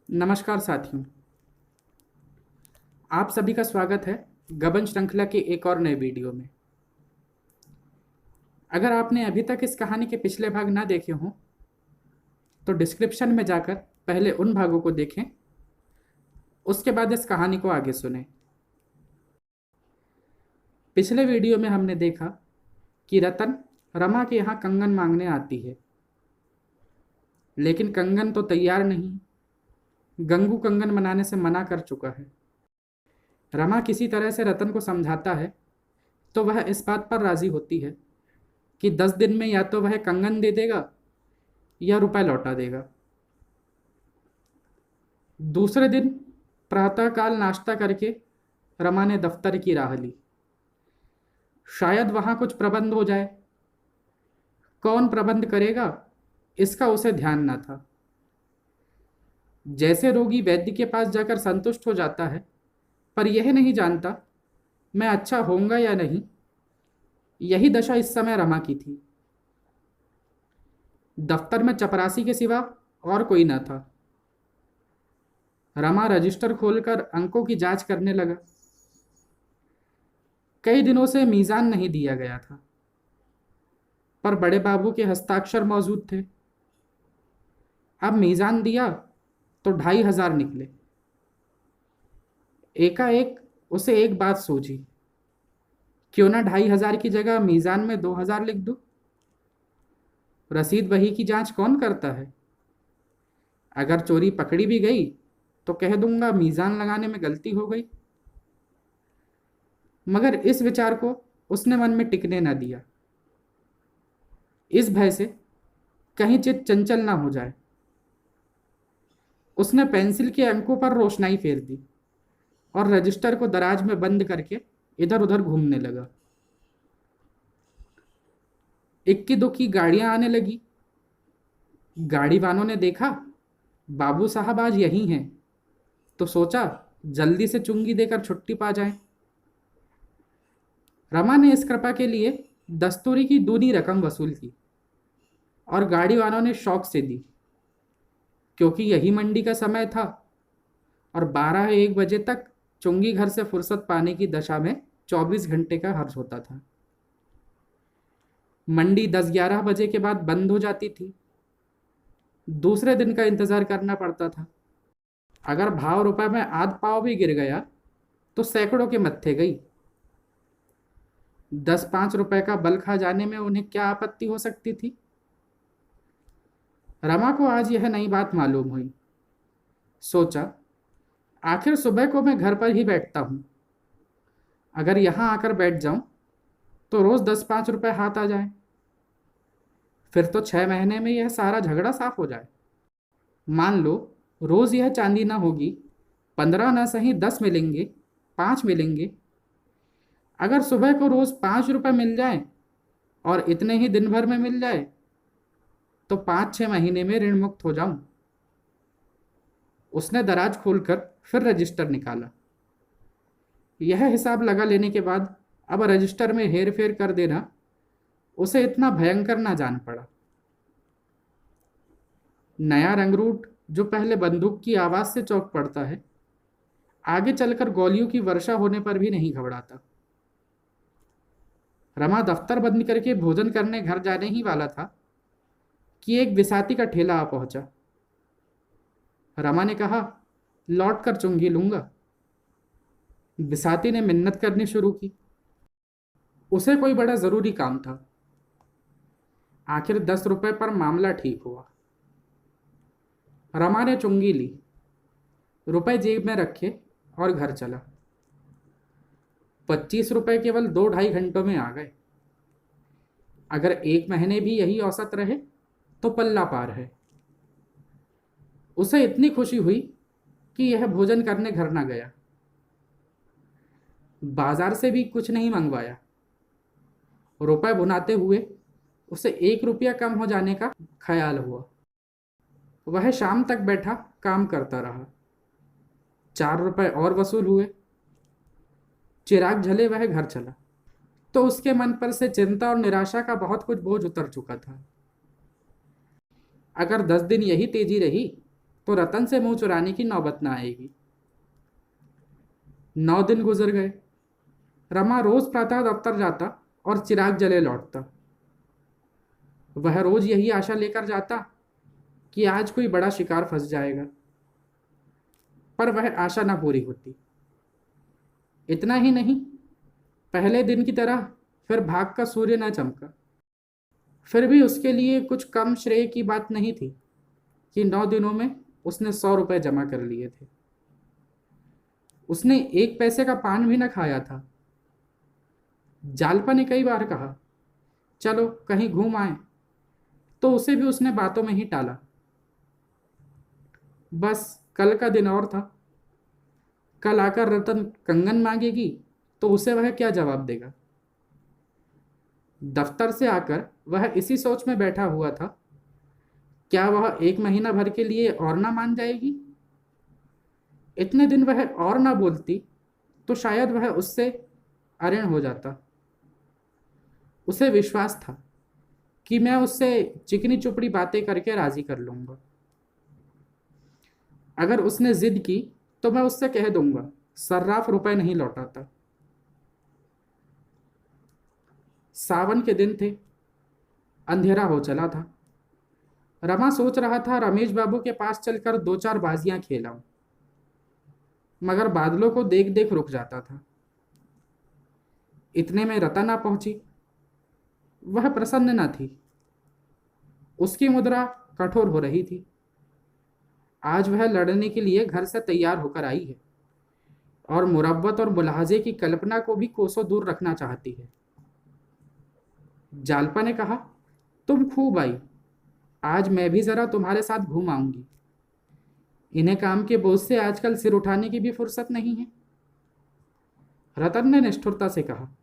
नमस्कार साथियों, आप सभी का स्वागत है गबन श्रृंखला के एक और नए वीडियो में। अगर आपने अभी तक इस कहानी के पिछले भाग ना देखे हों तो डिस्क्रिप्शन में जाकर पहले उन भागों को देखें, उसके बाद इस कहानी को आगे सुनें। पिछले वीडियो में हमने देखा कि रतन रमा के यहाँ कंगन मांगने आती है, लेकिन कंगन तो तैयार नहीं। गंगू कंगन बनाने से मना कर चुका है। रमा किसी तरह से रतन को समझाता है तो वह इस बात पर राजी होती है कि 10 दिन में या तो वह कंगन दे देगा या रुपए लौटा देगा। दूसरे दिन प्रातःकाल नाश्ता करके रमा ने दफ्तर की राह ली। शायद वहां कुछ प्रबंध हो जाए। कौन प्रबंध करेगा इसका उसे ध्यान न था। जैसे रोगी वैद्य के पास जाकर संतुष्ट हो जाता है पर यह नहीं जानता मैं अच्छा होऊंगा या नहीं, यही दशा इस समय रमा की थी। दफ्तर में चपरासी के सिवा और कोई न था। रमा रजिस्टर खोलकर अंकों की जांच करने लगा। कई दिनों से मीज़ान नहीं दिया गया था, पर बड़े बाबू के हस्ताक्षर मौजूद थे। अब मीज़ान दिया तो 2,500 निकले। एकाएक उसे एक बात सूझी, क्यों ना 2,500 की जगह मीज़ान में 2,000 लिख दूं। रसीद बही की जांच कौन करता है? अगर चोरी पकड़ी भी गई तो कह दूंगा मीज़ान लगाने में गलती हो गई। मगर इस विचार को उसने मन में टिकने न दिया, इस भय से कहीं चित्त चंचल ना हो जाए। उसने पेंसिल के अंकों पर रोशनाई फेर दी और रजिस्टर को दराज में बंद करके इधर उधर घूमने लगा। इक्की दुक्की गाड़ियां आने लगी। गाड़ी वालों ने देखा बाबू साहब आज यहीं हैं, तो सोचा जल्दी से चुंगी देकर छुट्टी पा जाएं। रमा ने इस कृपा के लिए दस्तूरी की दूनी रकम वसूल की और गाड़ी वालों ने शौक से दी, क्योंकि यही मंडी का समय था और 12-1 बजे तक चुंगी घर से फुर्सत पाने की दशा में 24 घंटे का हर्ज होता था। मंडी 10-11 बजे के बाद बंद हो जाती थी। दूसरे दिन का इंतजार करना पड़ता था। अगर भाव रुपए में आध पाव भी गिर गया तो सैकड़ों के मत्थे गई। 10-5 रुपए का बल खा जाने में उन्हें क्या आपत्ति हो सकती थी? रमा को आज यह नई बात मालूम हुई। सोचा आखिर सुबह को मैं घर पर ही बैठता हूं, अगर यहां आकर बैठ जाऊं तो रोज 10-5 रुपए हाथ आ जाए, फिर तो 6 महीने में यह सारा झगड़ा साफ हो जाए। मान लो रोज यह चांदी ना होगी, 15 ना सही 10 मिलेंगे, 5 मिलेंगे। अगर सुबह को रोज 5 रुपए मिल जाए और इतने ही दिन भर में मिल जाए तो 5-6 महीने में ऋण मुक्त हो जाऊं। उसने दराज खोलकर फिर रजिस्टर निकाला। यह हिसाब लगा लेने के बाद अब रजिस्टर में हेर फेर कर देना उसे इतना भयंकर ना जान पड़ा। नया रंगरूट जो पहले बंदूक की आवाज से चौंक पड़ता है, आगे चलकर गोलियों की वर्षा होने पर भी नहीं घबराता। रमा दफ्तर बंद करके भोजन करने घर जाने ही वाला था कि एक बिसाती का ठेला आ पहुंचा। रमा ने कहा लौट कर चुंगी लूंगा। बिसाती ने मिन्नत करनी शुरू की। उसे कोई बड़ा जरूरी काम था। आखिर 10 रुपए पर मामला ठीक हुआ। रमा ने चुंगी ली, रुपए जेब में रखे और घर चला। 25 रुपए केवल 2-2.5 घंटों में आ गए। अगर 1 महीने भी यही औसत रहे तो पल्ला पार है। उसे इतनी खुशी हुई कि यह भोजन करने घर ना गया। बाजार से भी कुछ नहीं मंगवाया। रुपए भुनाते हुए उसे 1 रुपया कम हो जाने का ख्याल हुआ। वह शाम तक बैठा काम करता रहा। 4 रुपए और वसूल हुए। चिराग जले वह घर चला तो उसके मन पर से चिंता और निराशा का बहुत कुछ बोझ उतर चुका था। अगर 10 दिन यही तेजी रही तो रतन से मुंह चुराने की नौबत ना आएगी। 9 दिन गुजर गए। रमा रोज प्रातः दफ्तर जाता और चिराग जले लौटता। वह रोज यही आशा लेकर जाता कि आज कोई बड़ा शिकार फंस जाएगा, पर वह आशा ना पूरी होती। इतना ही नहीं, पहले दिन की तरह फिर भाग का सूर्य न चमका। फिर भी उसके लिए कुछ कम श्रेय की बात नहीं थी कि 9 दिनों में उसने 100 रुपए जमा कर लिए थे। उसने 1 पैसे का पान भी न खाया था। जालपा ने कई बार कहा, चलो कहीं घूम आए, तो उसे भी उसने बातों में ही टाला। बस कल का दिन और था। कल आकर रतन कंगन मांगेगी तो उसे वह क्या जवाब देगा। दफ्तर से आकर वह इसी सोच में बैठा हुआ था, क्या वह 1 महीना भर के लिए और ना मान जाएगी। इतने दिन वह और ना बोलती तो शायद वह उससे अऋण हो जाता। उसे विश्वास था कि मैं उससे चिकनी चुपड़ी बातें करके राजी कर लूंगा। अगर उसने जिद की तो मैं उससे कह दूंगा सर्राफ रुपए नहीं लौटाता। सावन के दिन थे। अंधेरा हो चला था। रमा सोच रहा था रमेश बाबू के पास चलकर 2-4 बाजियां खेलाऊं, मगर बादलों को देख देख रुक जाता था। इतने में रता ना पहुंची। वह प्रसन्न न थी। उसकी मुद्रा कठोर हो रही थी। आज वह लड़ने के लिए घर से तैयार होकर आई है और मुरब्बत और मुलाहजे की कल्पना को भी कोसों दूर रखना चाहती है। जालपा ने कहा, तुम खूब आई। आज मैं भी जरा तुम्हारे साथ घूम आऊंगी। इन्हें काम के बोझ से आजकल सिर उठाने की भी फुर्सत नहीं है। रतन ने निष्ठुरता से कहा,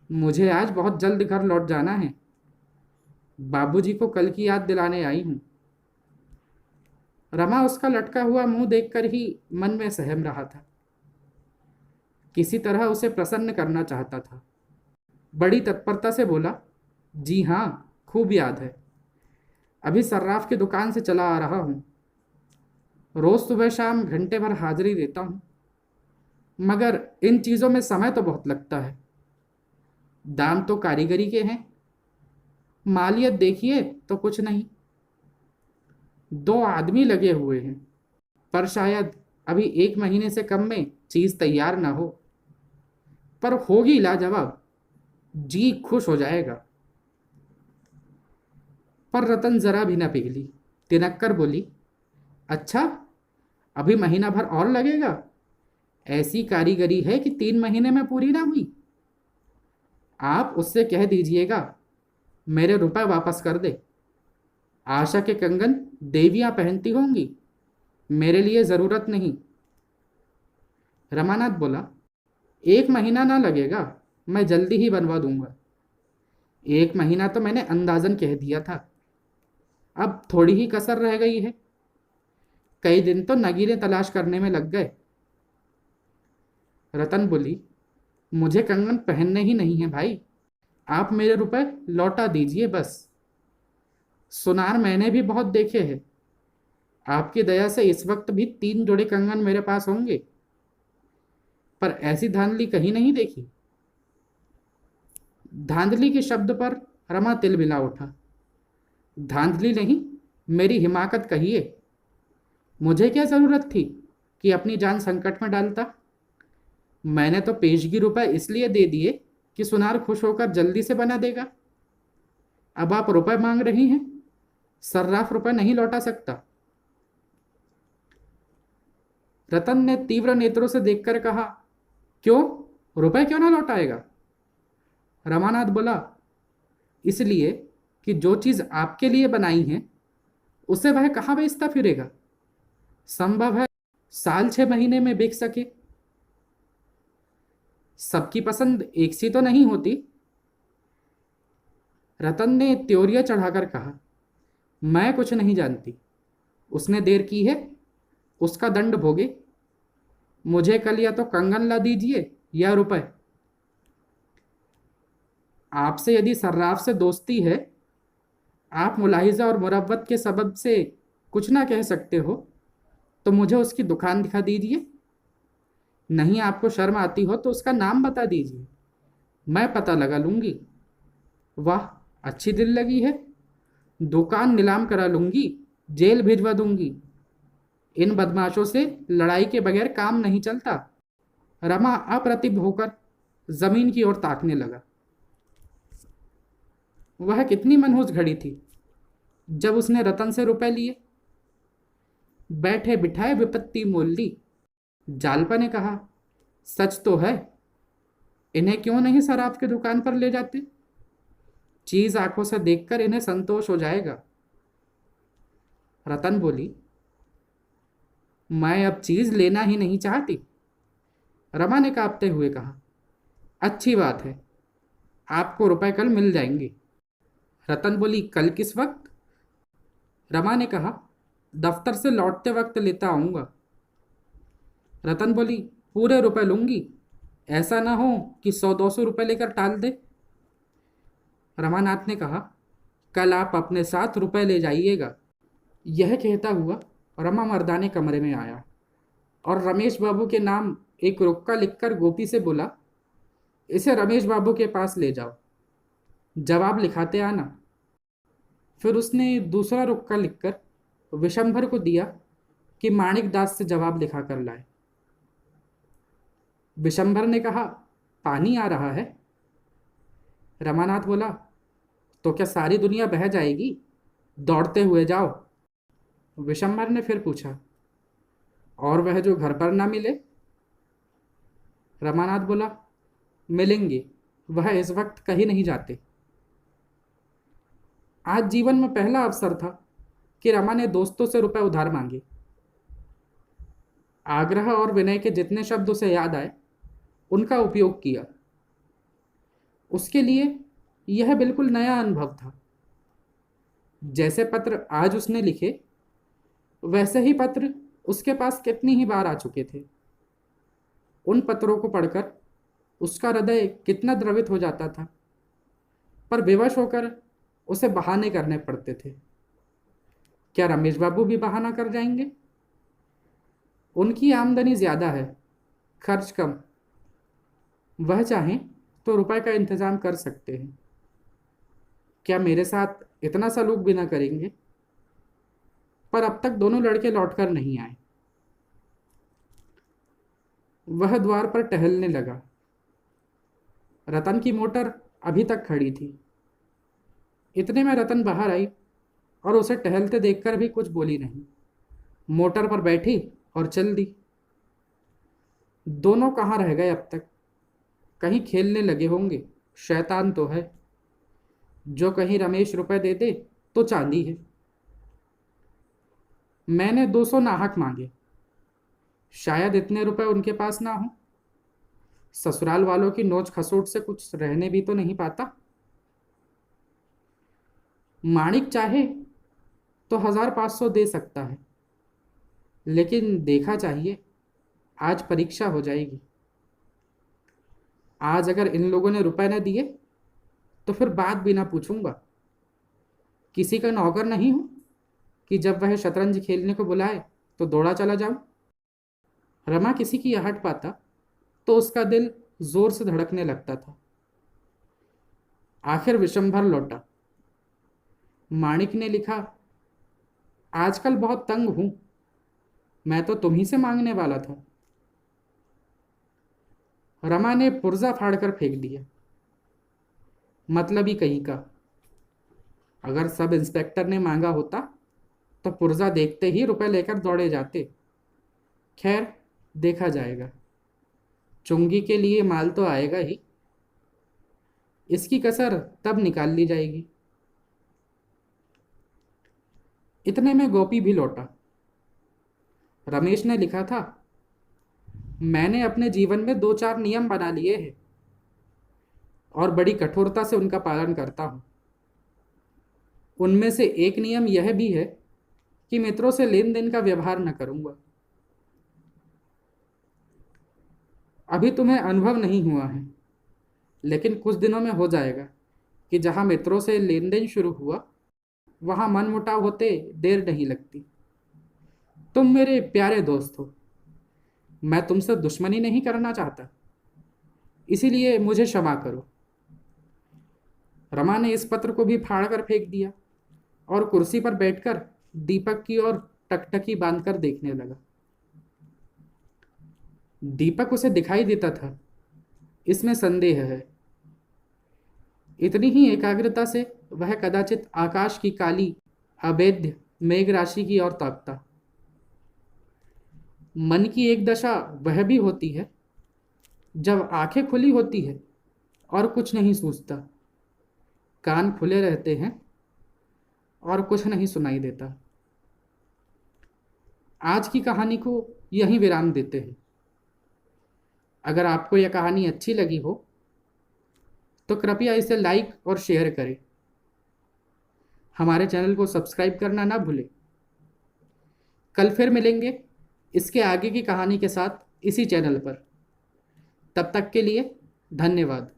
मुझे आज बहुत जल्द घर लौट जाना है। बाबूजी को कल की याद दिलाने आई हूं। रमा उसका लटका हुआ मुंह देखकर ही मन में सहम रहा था। किसी तरह उसे प्रसन्न करना चाहता था। बड़ी तत्परता से बोला, जी हाँ, खूब याद है। अभी सर्राफ की दुकान से चला आ रहा हूं। रोज सुबह शाम घंटे भर हाजिरी देता हूं, मगर इन चीजों में समय तो बहुत लगता है। दाम तो कारीगरी के हैं, मालियत देखिए तो कुछ नहीं। 2 आदमी लगे हुए हैं, पर शायद अभी 1 महीने से कम में चीज तैयार ना हो। पर होगी लाजवाब, जी खुश हो जाएगा। पर रतन जरा भी न पिघली। तिनक कर बोली, अच्छा, अभी महीना भर और लगेगा? ऐसी कारीगरी है कि 3 महीने में पूरी ना हुई। आप उससे कह दीजिएगा मेरे रुपए वापस कर दे। आशा के कंगन देवियां पहनती होंगी, मेरे लिए जरूरत नहीं। रमानाथ बोला, 1 महीना ना लगेगा, मैं जल्दी ही बनवा दूंगा। 1 महीना तो मैंने अंदाजन कह दिया था। अब थोड़ी ही कसर रह गई है। कई दिन तो नगीने तलाश करने में लग गए। रतन बोली, मुझे कंगन पहनने ही नहीं है भाई। आप मेरे रुपए लौटा दीजिए बस। सुनार मैंने भी बहुत देखे हैं। आपकी दया से इस वक्त भी 3 जोड़े कंगन मेरे पास होंगे, पर ऐसी धांधली कहीं नहीं देखी। धांधली के शब्द पर रमा तिलमिला उठा। धांधली नहीं, मेरी हिमाकत कहिए। मुझे क्या जरूरत थी कि अपनी जान संकट में डालता। मैंने तो पेशगी रुपए इसलिए दे दिए कि सुनार खुश होकर जल्दी से बना देगा। अब आप रुपए मांग रही हैं, सर्राफ रुपए नहीं लौटा सकता। रतन ने तीव्र नेत्रों से देखकर कहा, क्यों, रुपए क्यों ना लौटाएगा? रमानाथ बोला, इसलिए कि जो चीज आपके लिए बनाई है उसे वह कहाँ बेचता फिरेगा। संभव है साल 6 महीने में बिक सके। सबकी पसंद एक सी तो नहीं होती। रतन ने त्योरिया चढ़ाकर कहा, मैं कुछ नहीं जानती। उसने देर की है, उसका दंड भोगे। मुझे कल या तो कंगन ला दीजिए या रुपए। आपसे यदि सर्राफ से दोस्ती है, आप मुलाहिजा और मुरव्वत के सबब से कुछ ना कह सकते हो तो मुझे उसकी दुकान दिखा दीजिए। नहीं आपको शर्म आती हो तो उसका नाम बता दीजिए, मैं पता लगा लूंगी। वाह, अच्छी दिल लगी है। दुकान नीलाम करा लूंगी, जेल भिजवा दूंगी। इन बदमाशों से लड़ाई के बगैर काम नहीं चलता। रमा अप्रतिभ होकर जमीन की ओर ताकने लगा। वह कितनी मनहूस घड़ी थी जब उसने रतन से रुपए लिए। बैठे बिठाए विपत्ति मोल ली। जालपा ने कहा, सच तो है, इन्हें क्यों नहीं सर आपके दुकान पर ले जाते? चीज आंखों से देखकर इन्हें संतोष हो जाएगा। रतन बोली, मैं अब चीज लेना ही नहीं चाहती। रमा ने कांपते हुए कहा, अच्छी बात है, आपको रुपए कल मिल जाएंगे। रतन बोली, कल किस वक्त? रमा ने कहा, दफ्तर से लौटते वक्त लेता आऊंगा। रतन बोली, पूरे रुपए लूंगी, ऐसा ना हो कि 100-200 रुपए लेकर टाल दे। रमानाथ ने कहा, कल आप अपने साथ रुपए ले जाइएगा। यह कहता हुआ रमा मर्दाने कमरे में आया और रमेश बाबू के नाम एक रुक्का लिखकर गोपी से बोला, इसे रमेश बाबू के पास ले जाओ, जवाब लिखाते आना। फिर उसने दूसरा रुक्का लिखकर विशंभर को दिया कि माणिक दास से जवाब लिखा कर लाए। विशंभर ने कहा, पानी आ रहा है। रमानाथ बोला, तो क्या सारी दुनिया बह जाएगी? दौड़ते हुए जाओ। विशंभर ने फिर पूछा, और वह जो घर पर ना मिले? रमानाथ बोला, मिलेंगे, वह इस वक्त कहीं नहीं जाते। आज जीवन में पहला अवसर था कि रमा ने दोस्तों से रुपए उधार मांगे। आग्रह और विनय के जितने शब्द उसे याद आए उनका उपयोग किया। उसके लिए यह बिल्कुल नया अनुभव था। जैसे पत्र आज उसने लिखे वैसे ही पत्र उसके पास कितनी ही बार आ चुके थे। उन पत्रों को पढ़कर उसका हृदय कितना द्रवित हो जाता था, पर विवश होकर उसे बहाने करने पड़ते थे। क्या रमेश बाबू भी बहाना कर जाएंगे? उनकी आमदनी ज्यादा है, खर्च कम। वह चाहें तो रुपए का इंतजाम कर सकते हैं। क्या मेरे साथ इतना सलूक भी ना करेंगे? पर अब तक दोनों लड़के लौटकर नहीं आए। वह द्वार पर टहलने लगा। रतन की मोटर अभी तक खड़ी थी। इतने में रतन बाहर आई और उसे टहलते देखकर भी कुछ बोली नहीं। मोटर पर बैठी और चल दी। दोनों कहाँ रह गए अब तक? कहीं खेलने लगे होंगे। शैतान तो है, जो कहीं रमेश रुपए दे दे तो चांदी है। मैंने 200 नाहक मांगे, शायद इतने रुपए उनके पास ना हो। ससुराल वालों की नोच खसोट से कुछ रहने भी तो नहीं पाता। माणिक चाहे तो 1500 दे सकता है, लेकिन देखा चाहिए, आज परीक्षा हो जाएगी। आज अगर इन लोगों ने रुपए न दिए तो फिर बात भी ना पूछूंगा। किसी का नौकर नहीं हूं कि जब वह शतरंज खेलने को बुलाए तो दौड़ा चला जाऊं। रमा किसी की आहट पाता तो उसका दिल जोर से धड़कने लगता था। आखिर विशंभर लौटा। माणिक ने लिखा, आजकल बहुत तंग हूं, मैं तो तुम्ही से मांगने वाला था। रमा ने पुर्जा फाड़कर फेंक दिया। मतलब ही कहीं का। अगर सब इंस्पेक्टर ने मांगा होता तो पुर्जा देखते ही रुपए लेकर दौड़े जाते। खैर, देखा जाएगा। चुंगी के लिए माल तो आएगा ही, इसकी कसर तब निकाल ली जाएगी। इतने में गोपी भी लौटा। रमेश ने लिखा था, मैंने अपने जीवन में 2-4 नियम बना लिए हैं और बड़ी कठोरता से उनका पालन करता हूं। उनमें से एक नियम यह भी है कि मित्रों से लेन देन का व्यवहार न करूंगा। अभी तुम्हें अनुभव नहीं हुआ है, लेकिन कुछ दिनों में हो जाएगा कि जहां मित्रों से लेन देन शुरू हुआ वहां मनमुटाव होते देर नहीं लगती। तुम मेरे प्यारे दोस्त हो, मैं तुमसे दुश्मनी नहीं करना चाहता, इसीलिए मुझे क्षमा करो। रमा ने इस पत्र को भी फाड़ कर फेंक दिया और कुर्सी पर बैठकर दीपक की ओर टकटकी बांधकर देखने लगा। दीपक उसे दिखाई देता था, इसमें संदेह है। इतनी ही एकाग्रता से वह कदाचित आकाश की काली अभेद्य मेघ राशि की ओर ताकता। मन की एक दशा वह भी होती है जब आंखें खुली होती है और कुछ नहीं सूझता, कान खुले रहते हैं और कुछ नहीं सुनाई देता। आज की कहानी को यहीं विराम देते हैं। अगर आपको यह कहानी अच्छी लगी हो तो कृपया इसे लाइक और शेयर करें। हमारे चैनल को सब्सक्राइब करना ना भूलें। कल फिर मिलेंगे इसके आगे की कहानी के साथ इसी चैनल पर। तब तक के लिए धन्यवाद।